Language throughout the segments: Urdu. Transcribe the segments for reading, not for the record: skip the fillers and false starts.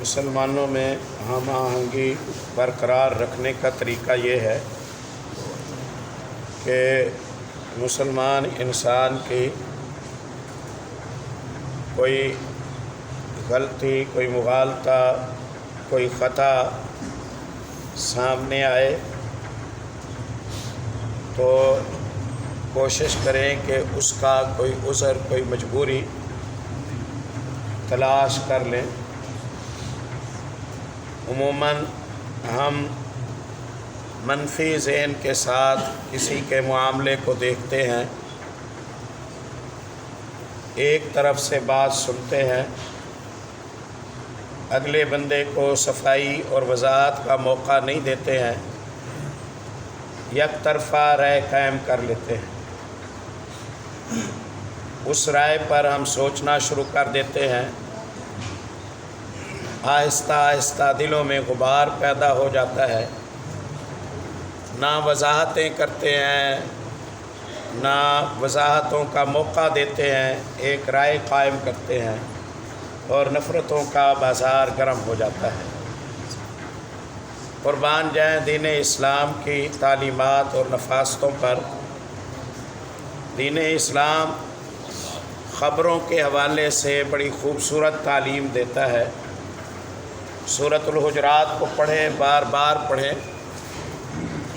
مسلمانوں میں ہم آہنگی برقرار رکھنے کا طریقہ یہ ہے کہ مسلمان انسان کی کوئی غلطی، کوئی مغالطہ، کوئی خطا سامنے آئے تو کوشش کریں کہ اس کا کوئی عذر، کوئی مجبوری تلاش کر لیں۔ عموماً ہم منفی ذہن کے ساتھ کسی کے معاملے کو دیکھتے ہیں، ایک طرف سے بات سنتے ہیں، اگلے بندے کو صفائی اور وضاحت کا موقع نہیں دیتے ہیں، یک طرفہ رائے قائم کر لیتے ہیں۔ اس رائے پر ہم سوچنا شروع کر دیتے ہیں، آہستہ آہستہ دلوں میں غبار پیدا ہو جاتا ہے، نہ وضاحتیں کرتے ہیں، نہ وضاحتوں کا موقع دیتے ہیں، ایک رائے قائم کرتے ہیں اور نفرتوں کا بازار گرم ہو جاتا ہے۔ قربان جائیں دین اسلام کی تعلیمات اور نفاستوں پر۔ دین اسلام خبروں کے حوالے سے بڑی خوبصورت تعلیم دیتا ہے۔ سورۃ الحجرات کو پڑھیں، بار بار پڑھیں۔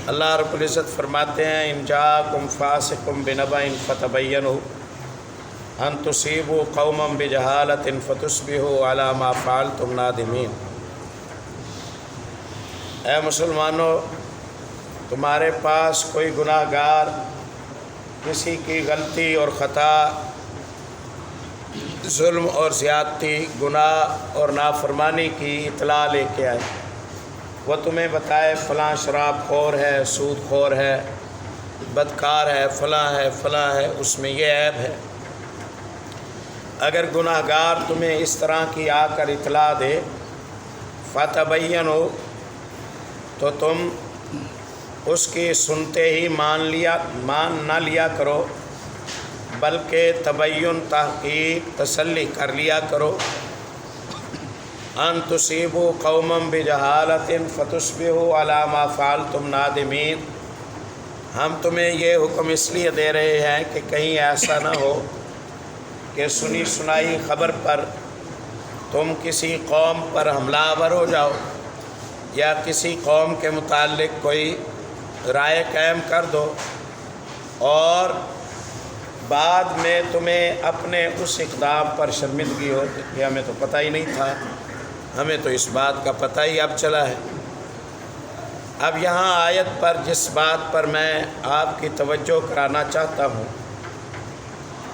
اللہ رب العزت فرماتے ہیں ان جاءکم فاسق بنبأ فتبینوا ان تصیبوا قوما بجہالۃ فتصبحوا علی ما فعلتم نادمین۔ اے مسلمانوں، تمہارے پاس کوئی گناہ گار کسی کی غلطی اور خطا، ظلم اور زیادتی، گناہ اور نافرمانی کی اطلاع لے کے آئے، وہ تمہیں بتائے فلاں شراب خور ہے، سود خور ہے، بدکار ہے، فلاں ہے، فلاں ہے، اس میں یہ عیب ہے۔ اگر گناہ گار تمہیں اس طرح کی آ کر اطلاع دے، فتبینوا، تو تم اس کی سنتے ہی مان نہ لیا کرو، بلکہ تبین، تحقیق، تسلی کر لیا کرو۔ ان تصیبوا قوما بجہالۃ فتصبحوا علی ما فعلتم نادمین۔ ہم تمہیں یہ حکم اس لیے دے رہے ہیں کہ کہیں ایسا نہ ہو کہ سنی سنائی خبر پر تم کسی قوم پر حملہ آور ہو جاؤ یا کسی قوم کے متعلق کوئی رائے قائم کر دو اور بعد میں تمہیں اپنے اس اقدام پر شرمندگی ہو کہ ہمیں تو پتہ ہی نہیں تھا، ہمیں تو اس بات کا پتہ ہی اب چلا ہے۔ اب یہاں آیت پر جس بات پر میں آپ کی توجہ کرانا چاہتا ہوں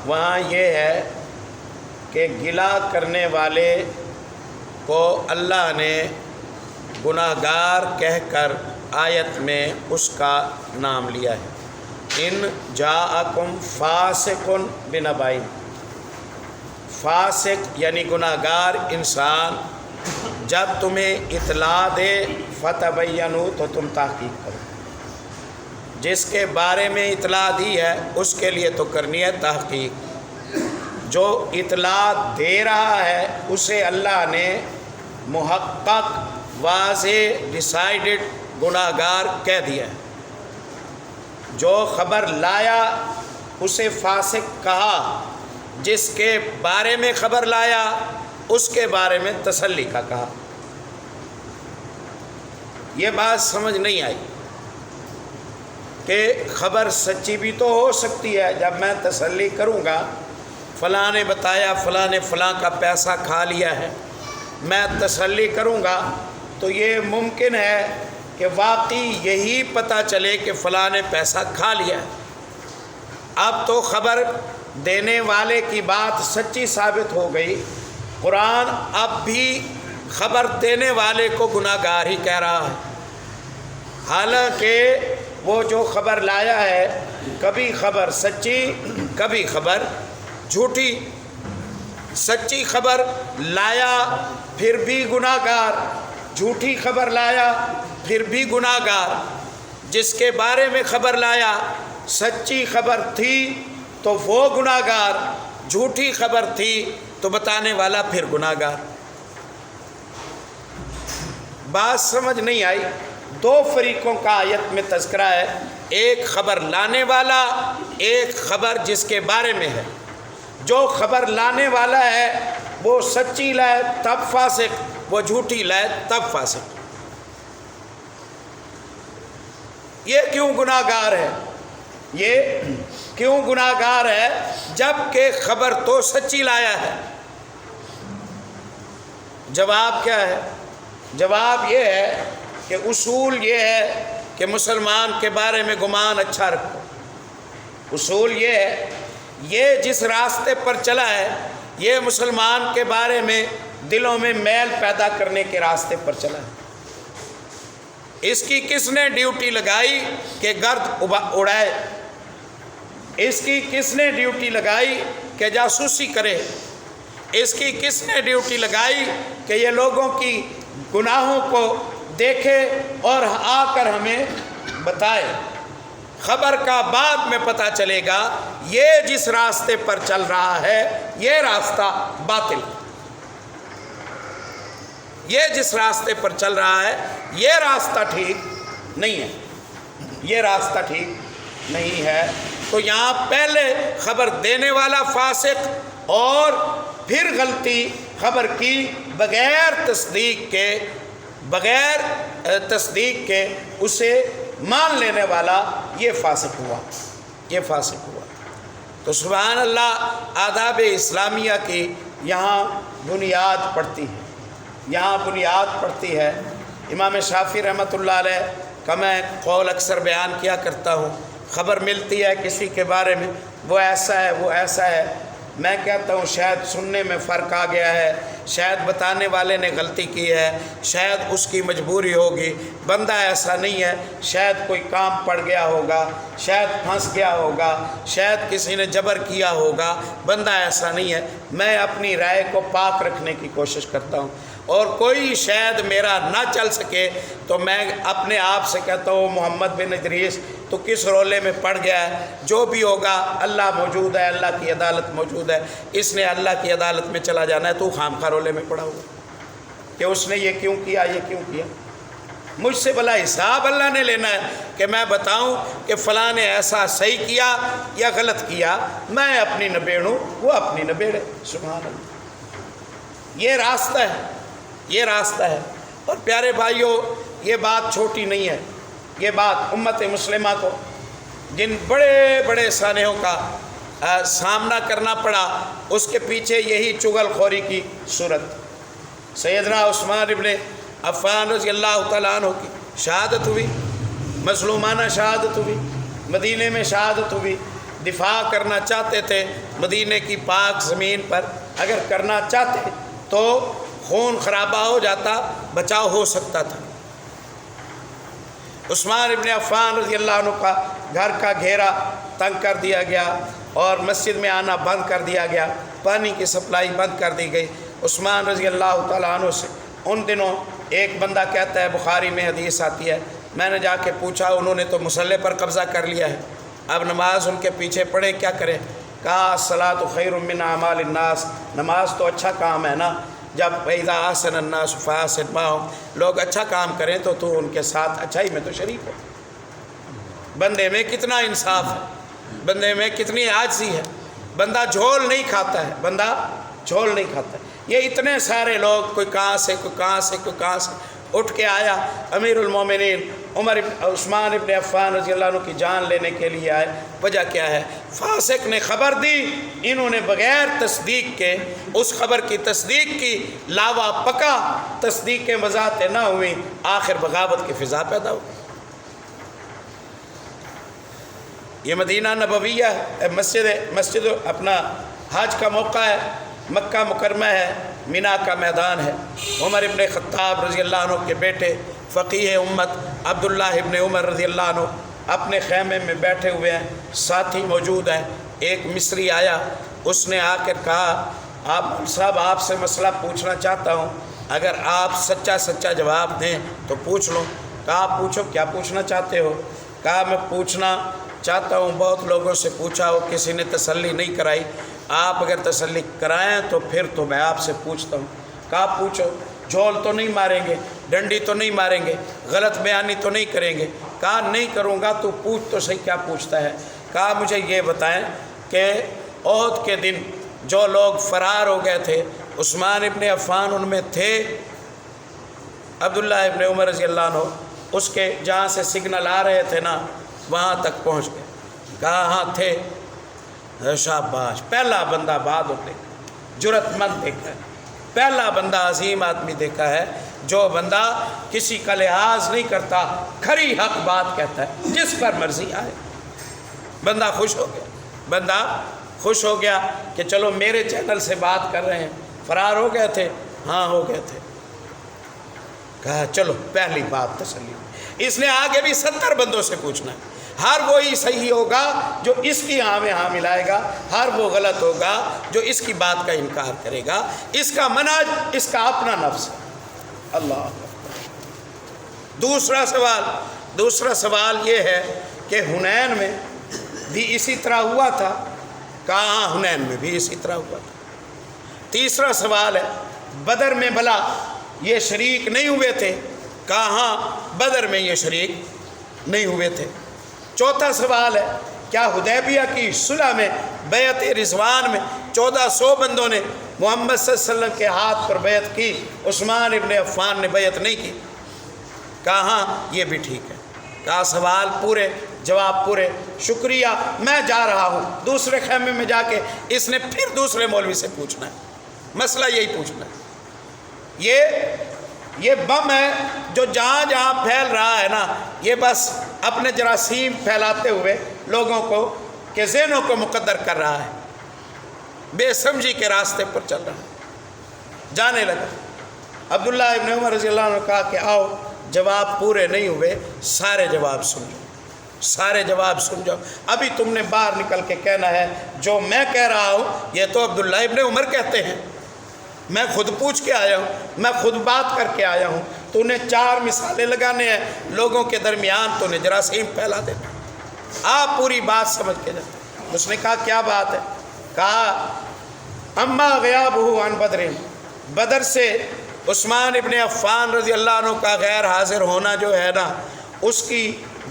وہاں یہ ہے کہ گلہ کرنے والے کو اللہ نے گناہ گار کہہ کر آیت میں اس کا نام لیا ہے۔ ان جاءکم فاسق بنبأ، فاسق یعنی گناہ گار انسان جب تمہیں اطلاع دے، فتبینوا، تو تم تحقیق کرو۔ جس کے بارے میں اطلاع دی ہے اس کے لیے تو کرنی ہے تحقیق۔ جو اطلاع دے رہا ہے اسے اللہ نے محقق، واضح، ڈیسائیڈڈ گناہ گار کہہ دیا ہے۔ جو خبر لایا اسے فاسق کہا، جس کے بارے میں خبر لایا اس کے بارے میں تسلی کا کہا۔ یہ بات سمجھ نہیں آئی کہ خبر سچی بھی تو ہو سکتی ہے۔ جب میں تسلی کروں گا فلاں نے بتایا فلاں نے فلاں کا پیسہ کھا لیا ہے، میں تسلی کروں گا تو یہ ممکن ہے کہ واقعی یہی پتہ چلے کہ فلاں نے پیسہ کھا لیا ہے۔ اب تو خبر دینے والے کی بات سچی ثابت ہو گئی، قرآن اب بھی خبر دینے والے کو گناہ گار ہی کہہ رہا ہے، حالانکہ وہ جو خبر لایا ہے کبھی خبر سچی، کبھی خبر جھوٹی۔ سچی خبر لایا پھر بھی گناہ گار، جھوٹی خبر لایا پھر بھی گناہ گار۔ جس کے بارے میں خبر لایا سچی خبر تھی تو وہ گناہ گار، جھوٹی خبر تھی تو بتانے والا پھر گناہ گار۔ بات سمجھ نہیں آئی؟ دو فریقوں کا آیت میں تذکرہ ہے، ایک خبر لانے والا، ایک خبر جس کے بارے میں ہے۔ جو خبر لانے والا ہے وہ سچی لائے تب فاسق، وہ جھوٹی لائے تب فاسق۔ یہ کیوں گناہ گار ہے؟ یہ کیوں گناہ گار ہے جب کہ خبر تو سچی لایا ہے؟ جواب کیا ہے؟ جواب یہ ہے کہ اصول یہ ہے کہ مسلمان کے بارے میں گمان اچھا رکھو۔ اصول یہ ہے، یہ جس راستے پر چلا ہے یہ مسلمان کے بارے میں دلوں میں میل پیدا کرنے کے راستے پر چلا ہے۔ اس کی کس نے ڈیوٹی لگائی کہ گرد اڑائے؟ اس کی کس نے ڈیوٹی لگائی کہ جاسوسی کرے؟ اس کی کس نے ڈیوٹی لگائی کہ یہ لوگوں کی گناہوں کو دیکھے اور آ کر ہمیں بتائے؟ خبر کا بعد میں پتہ چلے گا یہ جس راستے پر چل رہا ہے یہ راستہ باطل، یہ جس راستے پر چل رہا ہے یہ راستہ ٹھیک نہیں ہے، یہ راستہ ٹھیک نہیں ہے۔ تو یہاں پہلے خبر دینے والا فاسق اور پھر غلطی خبر کی بغیر تصدیق کے اسے مان لینے والا، یہ فاسق ہوا، یہ فاسق ہوا۔ تو سبحان اللہ، آداب اسلامیہ کی یہاں بنیاد پڑتی ہے، یہاں بنیاد پڑتی ہے۔ امام شافعی رحمۃ اللہ علیہ کا میں قول اکثر بیان کیا کرتا ہوں، خبر ملتی ہے کسی کے بارے میں، وہ ایسا ہے وہ ایسا ہے، میں کہتا ہوں شاید سننے میں فرق آ گیا ہے، شاید بتانے والے نے غلطی کی ہے، شاید اس کی مجبوری ہوگی، بندہ ایسا نہیں ہے، شاید کوئی کام پڑ گیا ہوگا، شاید پھنس گیا ہوگا، شاید کسی نے جبر کیا ہوگا، بندہ ایسا نہیں ہے۔ میں اپنی رائے کو پاک رکھنے کی کوشش کرتا ہوں، اور کوئی شاید میرا نہ چل سکے تو میں اپنے آپ سے کہتا ہوں محمد بن ادریس تو کس رولے میں پڑ گیا ہے، جو بھی ہوگا اللہ موجود ہے، اللہ کی عدالت موجود ہے، اس نے اللہ کی عدالت میں چلا جانا ہے، تو خامخواہ رولے میں پڑا ہوا کہ اس نے یہ کیوں کیا، یہ کیوں کیا۔ مجھ سے بھلا حساب اللہ نے لینا ہے کہ میں بتاؤں کہ فلاں نے ایسا صحیح کیا یا غلط کیا، میں اپنی نبیڑوں وہ اپنی نبیڑے۔ سبحان اللہ، یہ راستہ ہے، یہ راستہ ہے۔ اور پیارے بھائیوں، یہ بات چھوٹی نہیں ہے، یہ بات امت مسلمہ کو جن بڑے بڑے سانحوں کا سامنا کرنا پڑا، اس کے پیچھے یہی چغل خوری کی صورت۔ سیدنا عثمان ابن عفان رضی اللہ تعالیٰ عنہ کی شہادت ہوئی، مظلومانہ شہادت ہوئی، مدینے میں شہادت ہوئی، دفاع کرنا چاہتے تھے مدینے کی پاک زمین پر، اگر کرنا چاہتے تو خون خرابہ ہو جاتا، بچاؤ ہو سکتا تھا۔ عثمان ابن عفان رضی اللہ عنہ کا گھر کا گھیرا تنگ کر دیا گیا اور مسجد میں آنا بند کر دیا گیا، پانی کی سپلائی بند کر دی گئی۔ عثمان رضی اللہ تعالیٰ عنہ سے ان دنوں ایک بندہ کہتا ہے، بخاری میں حدیث آتی ہے، میں نے جا کے پوچھا، انہوں نے تو مصلی پر قبضہ کر لیا ہے، اب نماز ان کے پیچھے پڑھے کیا کریں؟ کہا الصلاۃ خیر من اعمال الناس، نماز تو اچھا کام ہے نا، جب اذا احسن الناس فاحسن معهم، لوگ اچھا کام کریں تو تو ان کے ساتھ اچھائی میں تو شریک ہو۔ بندے میں کتنا انصاف ہے، بندے میں کتنی عاجزی ہے، بندہ جھول نہیں کھاتا ہے، بندہ جھول نہیں کھاتا ہے۔ یہ اتنے سارے لوگ، کوئی کہاں سے کوئی کہاں سے کوئی کہاں سے اٹھ کے آیا، امیر المومنین عثمان ابن عفان رضی اللہ عنہ کی جان لینے کے لیے آئے۔ وجہ کیا ہے؟ فاسق نے خبر دی، انہوں نے بغیر تصدیق کے اس خبر کی تصدیق کی، لاوا پکا، تصدیقیں وضاحتیں نہ ہوئیں، آخر بغاوت کی فضا پیدا ہو۔ یہ مدینہ نبویہ ہے، مسجد اپنا حج کا موقع ہے، مکہ مکرمہ ہے، مینا کا میدان ہے۔ عمر ابن خطاب رضی اللہ عنہ کے بیٹے فقیہ امت عبداللہ ابن عمر رضی اللہ عنہ اپنے خیمے میں بیٹھے ہوئے ہیں، ساتھی موجود ہیں۔ ایک مصری آیا، اس نے آ کر کہا، آپ صاحب آپ سے مسئلہ پوچھنا چاہتا ہوں، اگر آپ سچا جواب دیں تو پوچھ لوں۔ کہا پوچھو، کیا پوچھنا چاہتے ہو؟ کہا میں پوچھنا چاہتا ہوں، بہت لوگوں سے پوچھا ہو، کسی نے تسلی نہیں کرائی، آپ اگر تسلی کرائیں تو پھر تو میں آپ سے پوچھتا ہوں۔ کہا پوچھو، جھول تو نہیں ماریں گے؟ ڈنڈی تو نہیں ماریں گے، غلط بیانی تو نہیں کریں گے۔ کہا نہیں کروں گا، تو پوچھ تو صحیح کیا پوچھتا ہے۔ کہا مجھے یہ بتائیں کہ احد کے دن جو لوگ فرار ہو گئے تھے، عثمان ابن عفان ان میں تھے؟ عبداللہ ابن عمر رضی اللہ عنہ اس کے جہاں سے سگنل آ رہے تھے نا وہاں تک پہنچ گئے۔ کہا ہاں تھے۔ شاباش، پہلا بندہ بہادر دیکھا، جرأت مند دیکھا ہے، پہلا بندہ عظیم آدمی دیکھا ہے جو بندہ کسی کا لحاظ نہیں کرتا، کھری حق بات کہتا ہے، جس پر مرضی آئے۔ بندہ خوش ہو گیا، بندہ خوش ہو گیا کہ چلو میرے چینل سے بات کر رہے ہیں۔ فرار ہو گئے تھے؟ ہاں ہو گئے تھے۔ کہا چلو پہلی بات تسلی۔ اس نے آگے بھی 70 بندوں سے پوچھنا ہے، ہر وہی صحیح ہوگا جو اس کی ہاں میں ہاں ملائے گا، ہر وہ غلط ہوگا جو اس کی بات کا انکار کرے گا۔ اس کا منہج اس کا اپنا نفس ہے۔ اللہ دوسرا سوال یہ ہے کہ حنین میں بھی اسی طرح ہوا تھا؟ کہا ہاں حنین میں بھی اسی طرح ہوا تھا۔ تیسرا سوال ہے بدر میں بلا یہ شریک نہیں ہوئے تھے؟ کہا ہاں بدر میں یہ شریک نہیں ہوئے تھے۔ چوتھا سوال ہے کیا حدیبیہ کی صلح میں بیعت رضوان میں 1400 بندوں نے محمد صلی اللہ علیہ وسلم کے ہاتھ پر بیعت کی، عثمان ابن عفان نے بیعت نہیں کی؟ کہا ہاں یہ بھی ٹھیک ہے۔ کہا سوال پورے، جواب پورے، شکریہ، میں جا رہا ہوں۔ دوسرے خیمے میں جا کے اس نے پھر دوسرے مولوی سے پوچھنا ہے، مسئلہ یہی پوچھنا ہے۔ یہ بم ہے جو جہاں جہاں پھیل رہا ہے نا، یہ بس اپنے جراثیم پھیلاتے ہوئے لوگوں کو کے ذہنوں کو مقدر کر رہا ہے، بے سمجھی کے راستے پر چل رہا ہے، جانے لگا۔ عبداللہ ابن عمر رضی اللہ عنہ نے کہا کہ آؤ، جواب پورے نہیں ہوئے، سارے جواب سن جاؤ، سارے جواب سن جاؤ۔ ابھی تم نے باہر نکل کے کہنا ہے جو میں کہہ رہا ہوں یہ تو عبداللہ ابن عمر کہتے ہیں، میں خود پوچھ کے آیا ہوں، میں خود بات کر کے آیا ہوں، تو نے 4 مثالیں لگانے ہیں لوگوں کے درمیان، تو نے جراثیم پھیلا دینا۔ آپ پوری بات سمجھ کے جائیں۔ اس نے کہا کیا بات ہے؟ کہا اما غیابہ عن بدر، بدر سے عثمان ابن عفان رضی اللہ عنہ کا غیر حاضر ہونا جو ہے نا، اس کی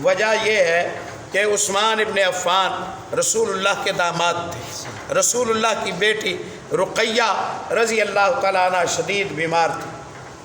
وجہ یہ ہے کہ عثمان ابن عفان رسول اللہ کے داماد تھے۔ رسول اللہ کی بیٹی رقیہ رضی اللہ تعالیٰ عنہ شدید بیمار تھی،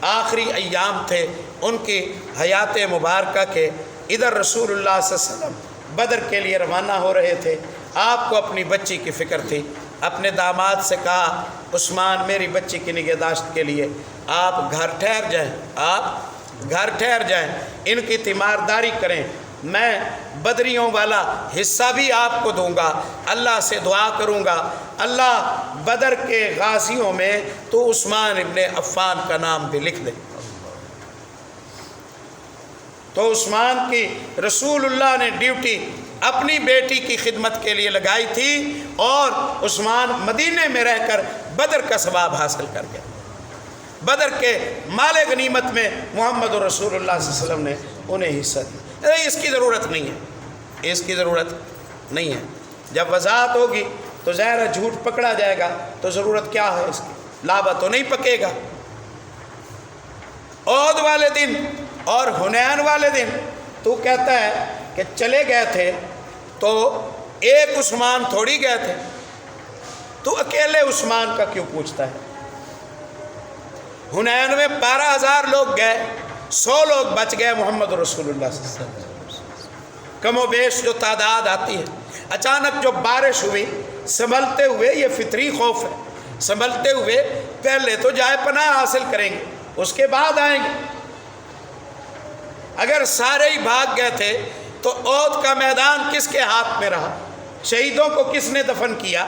آخری ایام تھے ان کی حیات مبارکہ کے۔ ادھر رسول اللہ صلی اللہ علیہ وسلم بدر کے لیے روانہ ہو رہے تھے، آپ کو اپنی بچی کی فکر تھی۔ اپنے داماد سے کہا عثمان میری بچی کی نگہداشت کے لیے آپ گھر ٹھہر جائیں، آپ گھر ٹھہر جائیں، ان کی تیمارداری کریں، میں بدریوں والا حصہ بھی آپ کو دوں گا، اللہ سے دعا کروں گا اللہ بدر کے غازیوں میں تو عثمان ابن عفان کا نام بھی لکھ دے۔ تو عثمان کی رسول اللہ نے ڈیوٹی اپنی بیٹی کی خدمت کے لیے لگائی تھی، اور عثمان مدینے میں رہ کر بدر کا ثواب حاصل کر گیا۔ بدر کے مال غنیمت میں محمد رسول اللہ صلی اللہ علیہ وسلم نے انہیں حصہ دیا۔ اس کی ضرورت نہیں ہے، اس کی ضرورت نہیں ہے۔ جب وضاحت ہوگی تو ظاہر ہے جھوٹ پکڑا جائے گا، تو ضرورت کیا ہے اس کی؟ لابہ تو نہیں پکے گا۔ احد والے دن اور حنین والے دن تو کہتا ہے کہ چلے گئے تھے تو ایک عثمان تھوڑی گئے تھے، تو اکیلے عثمان کا کیوں پوچھتا ہے؟ حنین میں 12,000 لوگ گئے، 100 لوگ بچ گئے محمد رسول اللہ صلی اللہ علیہ وسلم۔ کم و بیش جو تعداد آتی ہے، اچانک جو بارش ہوئی، سنبھلتے ہوئے، یہ فطری خوف ہے، سنبھلتے ہوئے پہلے تو جائے پناہ حاصل کریں گے، اس کے بعد آئیں گے۔ اگر سارے ہی بھاگ گئے تھے تو احد کا میدان کس کے ہاتھ میں رہا؟ شہیدوں کو کس نے دفن کیا؟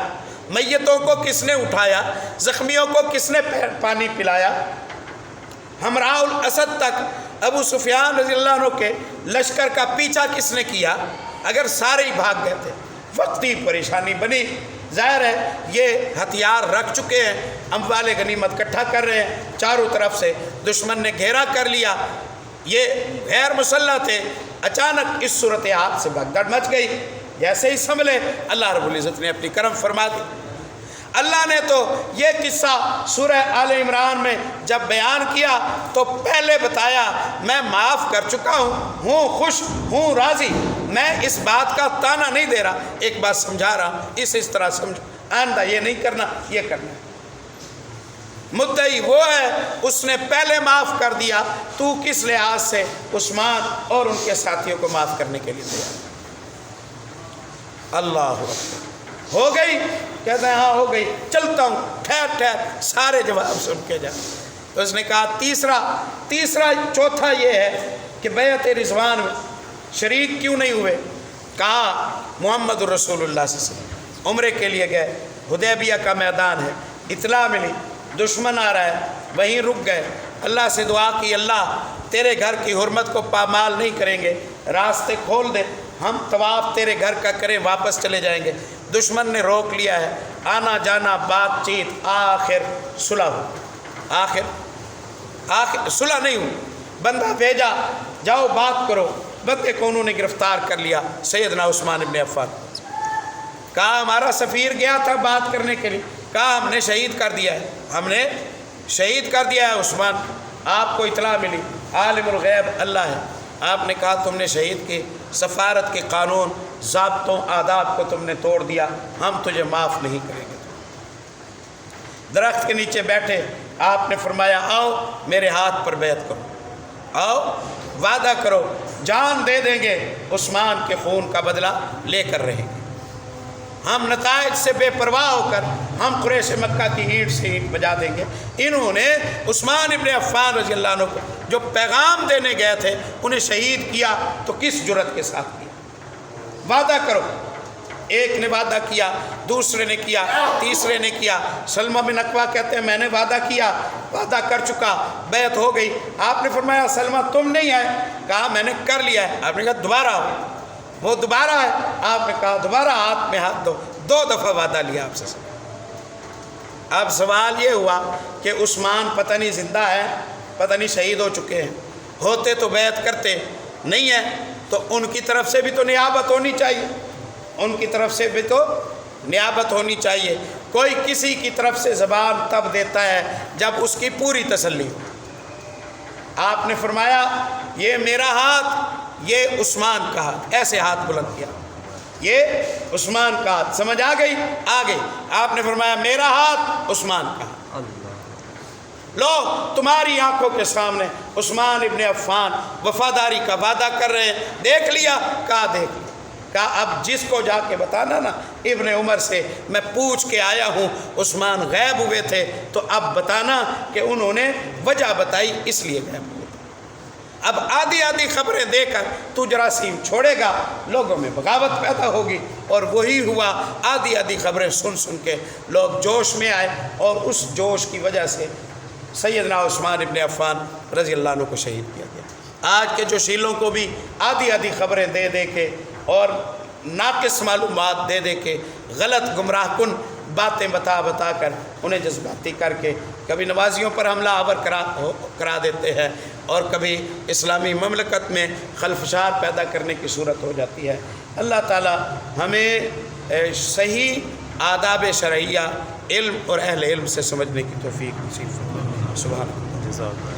میتوں کو کس نے اٹھایا؟ زخمیوں کو کس نے پانی پلایا؟ ہمراہ الاسد تک ابو سفیان رضی اللہ عنہ کے لشکر کا پیچھا کس نے کیا؟ اگر سارے ہی بھاگ گئے تھے، وقتی پریشانی بنی۔ ظاہر ہے یہ ہتھیار رکھ چکے ہیں، اموال غنیمت اکٹھا کر رہے ہیں، چاروں طرف سے دشمن نے گھیرا کر لیا، یہ غیر مسلح تھے۔ اچانک اس صورتحال سے بھگدڑ مچ گئی، جیسے ہی سنبھلے اللہ رب العزت نے اپنی کرم فرما دی۔ اللہ نے تو یہ قصہ سورہ آل عمران میں جب بیان کیا تو پہلے بتایا میں معاف کر چکا ہوں خوش ہوں راضی، میں اس بات کا تانا نہیں دے رہا، ایک بات سمجھا رہا، اس طرح سمجھو، آئندہ یہ نہیں کرنا، یہ کرنا ہے۔ مدعی وہ ہے، اس نے پہلے معاف کر دیا، تو کس لحاظ سے عثمان اور ان کے ساتھیوں کو معاف کرنے کے لیے تیار؟ اللہ اکبر۔ ہو گئی؟ کہتے ہیں ہاں ہو گئی، چلتا ہوں، ٹھہر سارے جواب سن کے جا۔ تو اس نے کہا تیسرا چوتھا یہ ہے کہ بیعت رضوان میں شریک کیوں نہیں ہوئے؟ کہا محمد رسول اللہ صلی اللہ علیہ وسلم عمرے کے لیے گئے، حدیبیہ کا میدان ہے، اطلاع ملی دشمن آ رہا ہے، وہیں رک گئے، اللہ سے دعا کی اللہ تیرے گھر کی حرمت کو پامال نہیں کریں گے، راستے کھول دے، ہم طواف تیرے گھر کا کریں، واپس چلے جائیں گے۔ دشمن نے روک لیا ہے، آنا جانا بات چیت، آخر صلح ہو، آخر صلح نہیں ہو، بندہ بھیجا جاؤ بات کرو، بندے کو انہوں نے گرفتار کر لیا سیدنا عثمان ابن عفان۔ کہا ہمارا سفیر گیا تھا بات کرنے کے لیے، کہا ہم نے شہید کر دیا ہے، ہم نے شہید کر دیا ہے عثمان، آپ کو اطلاع ملی، عالم الغیب اللہ ہے، آپ نے کہا تم نے شہید کی سفارت کے قانون ضابطوں آداب کو تم نے توڑ دیا، ہم تجھے معاف نہیں کریں گے۔ درخت کے نیچے بیٹھے آپ نے فرمایا آؤ میرے ہاتھ پر بیعت کرو، آؤ وعدہ کرو جان دے دیں گے، عثمان کے خون کا بدلہ لے کر رہیں گے، ہم نتائج سے بے پرواہ ہو کر ہم قریش مکہ کی اینٹ سے اینٹ بجا دیں گے۔ انہوں نے عثمان ابن عفان رضی اللہ عنہ کو جو پیغام دینے گئے تھے انہیں شہید کیا تو کس جرت کے ساتھ کیا؟ وعدہ کرو، ایک نے وعدہ کیا، دوسرے نے کیا، تیسرے نے کیا۔ سلمہ بن اکوع کہتے ہیں میں نے وعدہ کیا، وعدہ کر چکا، بیعت ہو گئی۔ آپ نے فرمایا سلمہ تم نہیں آئے، کہا میں نے کر لیا ہے۔ آپ نے کہا دوبارہ آؤ، وہ دوبارہ ہے، آپ نے کہا دوبارہ ہاتھ میں ہاتھ دو، 2 دفعہ وعدہ لیا آپ سے۔ اب سوال یہ ہوا کہ عثمان پتہ نہیں زندہ ہے، پتہ نہیں شہید ہو چکے ہیں، ہوتے تو بیعت کرتے، نہیں ہے تو ان کی طرف سے بھی تو نیابت ہونی چاہیے، ان کی طرف سے بھی تو نیابت ہونی چاہیے۔ کوئی کسی کی طرف سے زبان تب دیتا ہے جب اس کی پوری تسلی ہو۔ آپ نے فرمایا یہ میرا ہاتھ، یہ عثمان کا ہاتھ، ایسے ہاتھ بلند کیا، یہ عثمان کا ہاتھ، سمجھ آ گئی؟ آگے آپ نے فرمایا میرا ہاتھ عثمان کا ہاتھ۔ لو تمہاری آنکھوں کے سامنے عثمان ابن عفان وفاداری کا وعدہ کر رہے ہیں، دیکھ لیا؟ کہا دیکھ لیا۔ کہا اب جس کو جا کے بتانا نا ابن عمر سے میں پوچھ کے آیا ہوں عثمان غائب ہوئے تھے، تو اب بتانا کہ انہوں نے وجہ بتائی اس لیے غائب ہوئے۔ اب آدھی خبریں دے کر تو جراثیم چھوڑے گا، لوگوں میں بغاوت پیدا ہوگی، اور وہی ہوا۔ آدھی خبریں سن کے لوگ جوش میں آئے، اور اس جوش کی وجہ سے سیدنا عثمان ابن عفان رضی اللہ عنہ کو شہید کیا گیا۔ آج کے جو شیلوں کو بھی آدھی خبریں دے کے اور ناقص معلومات دے کے غلط گمراہ کن باتیں بتا کر انہیں جذباتی کر کے کبھی نمازیوں پر حملہ آور کرا دیتے ہیں، اور کبھی اسلامی مملکت میں خلفشار پیدا کرنے کی صورت ہو جاتی ہے۔ اللہ تعالی ہمیں صحیح آداب شرعیہ علم اور اہل علم سے سمجھنے کی توفیق نصیب فرمائے۔ سبحان اللہ۔